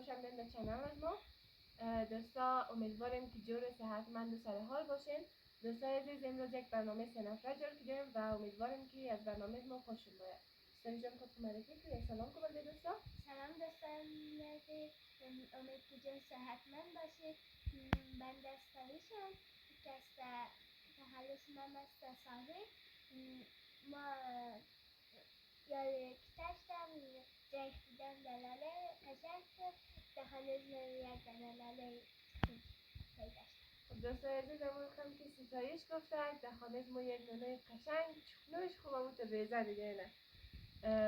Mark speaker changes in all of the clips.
Speaker 1: خوش آمدید به چنل ما. دوستا امیدواریم که جور صحتمند و سرحال باشین. دوستای عزیز، امروز یک برنامه 3 نفره جور کردیم و امیدواریم که از برنامه ما خوشتون بیاد. سری جان خودتون معرفی کنید. سلام کنید دوستا.
Speaker 2: سلام دوستان، امید که جور صحتمند باشید. من دستایشم که از تخلص من است ساحل. ما یاد کتاشتم جنگ بودن دلاله قشنگ شد. تخلص من یک دلاله
Speaker 1: دوستای عزیز، امروز هم که ستایش گفته در خانه ما یک نونه قشنگ چکنوش خوبه متویزه دیگه نه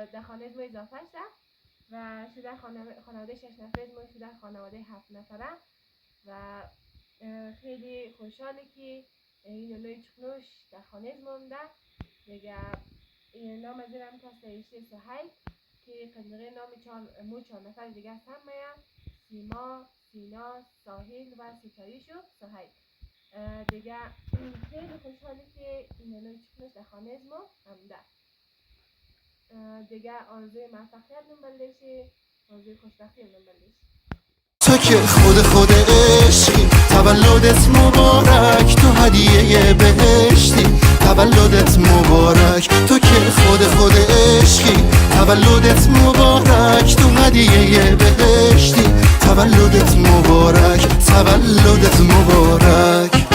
Speaker 1: در خانه ما اضافه شده و شده خانواده 6 نفره ما شده خانواده 7 نفره و خیلی خوشحالی که این نونه چکنوش در خانه ما مونده دیگه. نام از این هم ستایشی سهیل که قدمقه نام مو 4 نفر دیگه هم میان: سیما، سینا، ساحل و ستایش و سهیل دیگه. خیلی خوشحالی که این نوع چکنوش در خانه از ما همده دیگه. آرزوی موفقیت من بلدشی، آرزوی خوشبختی من بلدشی.
Speaker 3: تو که خود عشقی، تولدت مبارک، تو هدیه بهشتی، تولدت مبارک. تو که خود عشقی، تولدت مبارک، تو هدیه بهشتی، تولدت مبارک، تولدت مبارک.